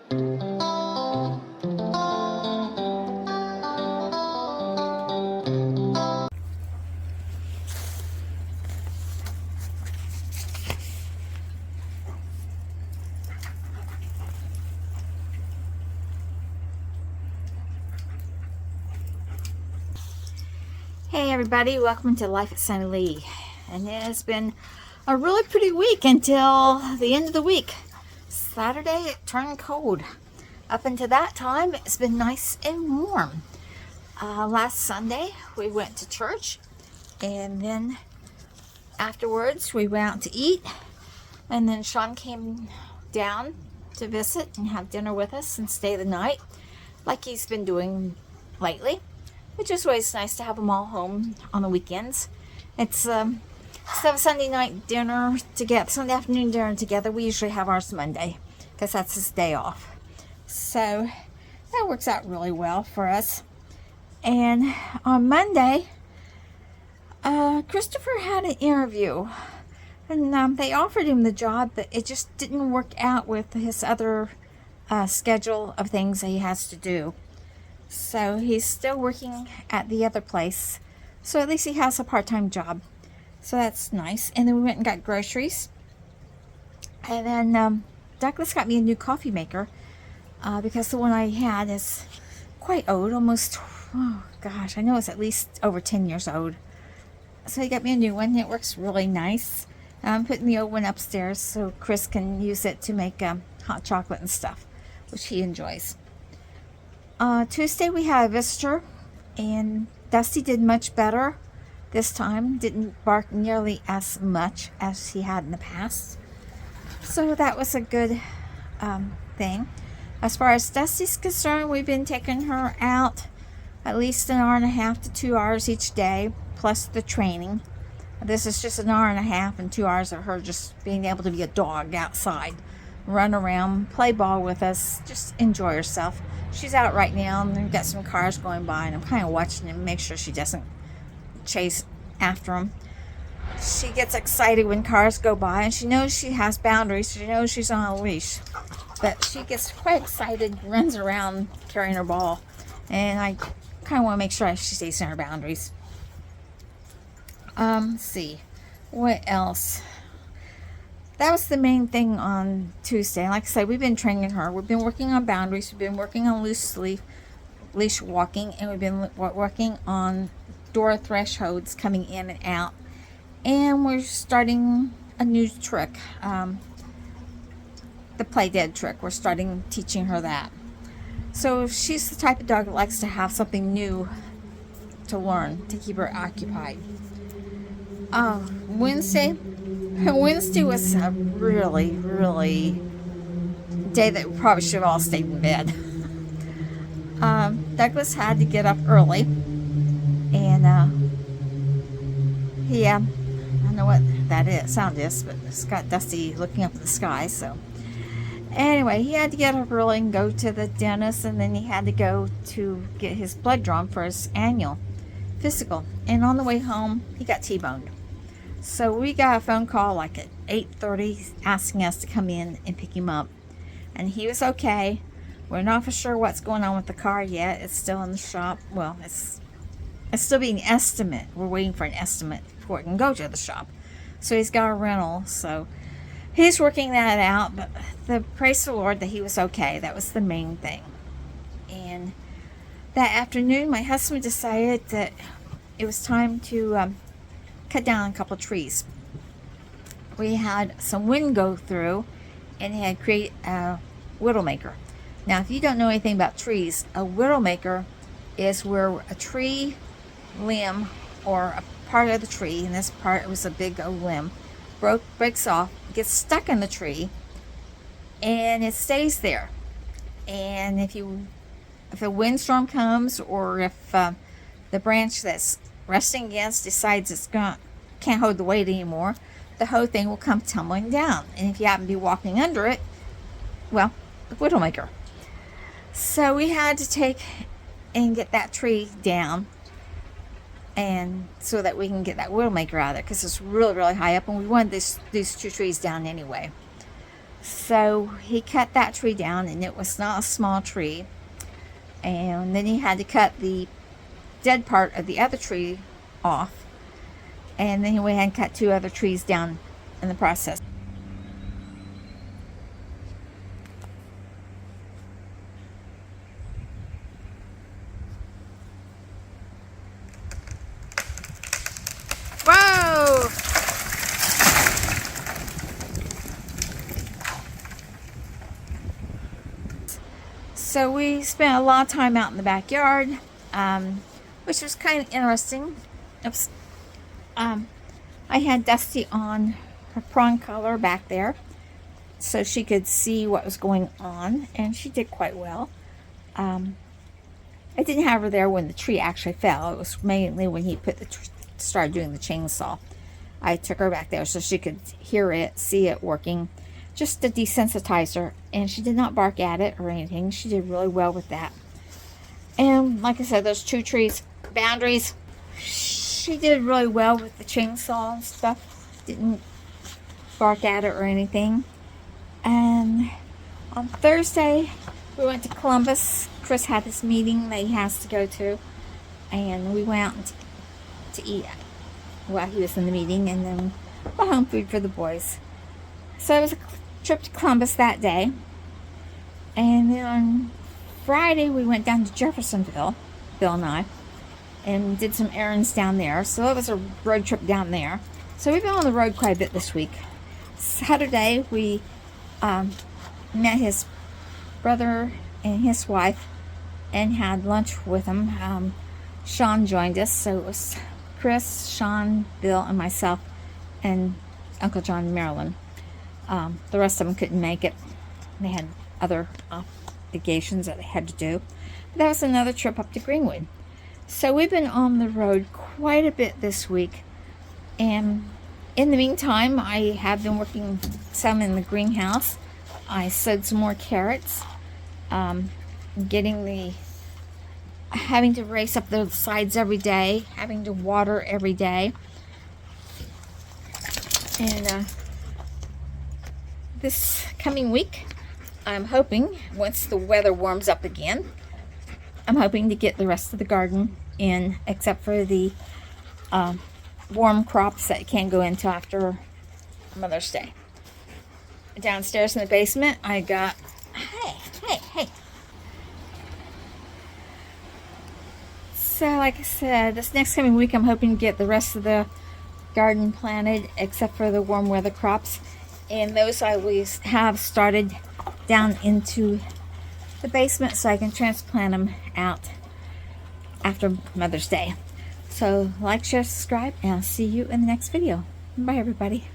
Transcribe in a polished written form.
Hey everybody, welcome to Life of Sunny Lea. And it has been a really pretty week until the end of the week. Saturday it turned cold. Up until that time it's been nice and warm. Last Sunday we went to church, and then afterwards we went out to eat, and then Sean came down to visit and have dinner with us and stay the night like he's been doing lately. Which is always nice to have them all home on the weekends. It's instead of Sunday night dinner together, Sunday afternoon dinner together, we usually have ours Monday because that's his day off. So that works out really well for us. And on Monday, Christopher had an interview, and they offered him the job, but it just didn't work out with his other schedule of things that he has to do. So he's still working at the other place. So at least he has a part-time job. So that's nice. And then we went and got groceries. And then Douglas got me a new coffee maker. Because the one I had is quite old. Almost, oh gosh, I know it's at least over 10 years old. So he got me a new one. It works really nice. I'm putting the old one upstairs so Chris can use it to make hot chocolate and stuff, which he enjoys. Tuesday we had a visitor, and Dusty did much better this time. Didn't bark nearly as much as he had in the past. So that was a good thing. As far as Dusty's concerned, we've been taking her out at least an hour and a half to 2 hours each day, plus the training. This is just an hour and a half and 2 hours of her just being able to be a dog outside. Run around, play ball with us, just enjoy herself. She's out right now, and we've got some cars going by, and I'm kind of watching them, make sure she doesn't chase after them. She gets excited when cars go by, and she knows she has boundaries. She knows she's on a leash, but she gets quite excited, runs around carrying her ball, and I kind of want to make sure she stays in her boundaries. Let's see, what else? That was the main thing on Tuesday. Like I said, we've been training her. We've been working on boundaries. We've been working on loose leash walking. And we've been working on door thresholds coming in and out. And we're starting a new trick. The play dead trick. We're starting teaching her that. So she's the type of dog that likes to have something new to learn to keep her occupied. Wednesday was a really day that we probably should have all stayed in bed. Douglas had to get up early, and I don't know what that sound is, but it's got Dusty looking up at the sky. So anyway, he had to get up early and go to the dentist, and then he had to go to get his blood drawn for his annual physical. And on the way home, he got T-boned. So we got a phone call like at 8:30 asking us to come in and pick him up. And he was okay. We're not for sure what's going on with the car yet. It's still in the shop. Well, it's still being estimate. We're waiting for an estimate before it can go to the shop. So he's got a rental. So he's working that out. But praise the Lord that he was okay. That was the main thing. And that afternoon, my husband decided that it was time to cut down a couple of trees. We had some wind go through, and he had created a widowmaker. Now, if you don't know anything about trees, a widowmaker is where a tree limb or a part of the tree, and this part was a big old limb, breaks off, gets stuck in the tree, and it stays there. And if a windstorm comes, or if the branch that's resting against decides can't hold the weight anymore, the whole thing will come tumbling down. And if you happen to be walking under it, well, the widowmaker. So we had to take and get that tree down, and so that we can get that widowmaker out of there, because it's really high up, and we wanted these two trees down anyway. So he cut that tree down, and it was not a small tree. And then he had to cut the dead part of the other tree off. And then he went ahead and cut 2 other trees down in the process. Whoa! So we spent a lot of time out in the backyard, which was kind of interesting. Oops. I had Dusty on her prawn collar back there so she could see what was going on, and she did quite well. I didn't have her there when the tree actually fell. It was mainly when he started doing the chainsaw. I took her back there so she could hear it, see it working, just to desensitize her, and she did not bark at it or anything. She did really well with that. And like I said, those 2 trees, boundaries, she did really well with the chainsaw and stuff. Didn't bark at it or anything. And on Thursday, we went to Columbus. Chris had this meeting that he has to go to, and we went out to eat while he was in the meeting, and then bought home food for the boys. So it was a trip to Columbus that day. And then on Friday, we went down to Jeffersonville, Bill and I, and did some errands down there. So it was a road trip down there. So we've been on the road quite a bit this week. Saturday, we met his brother and his wife and had lunch with them. Sean joined us, so it was Chris, Sean, Bill, and myself, and Uncle John and Marilyn. The rest of them couldn't make it. They had other obligations that they had to do. But that was another trip up to Greenwood. So we've been on the road quite a bit this week. And in the meantime, I have been working some in the greenhouse. I sowed some more carrots. Having to race up the sides every day, having to water every day. And this coming week, I'm hoping, once the weather warms up again, I'm hoping to get the rest of the garden in, except for the warm crops that can't go into after Mother's Day. Downstairs in the basement, I got, hey. So like I said, this next coming week, I'm hoping to get the rest of the garden planted, except for the warm weather crops. And those I always have started down into the basement so I can transplant them out after Mother's Day. So like, share, subscribe, and I'll see you in the next video. Bye everybody.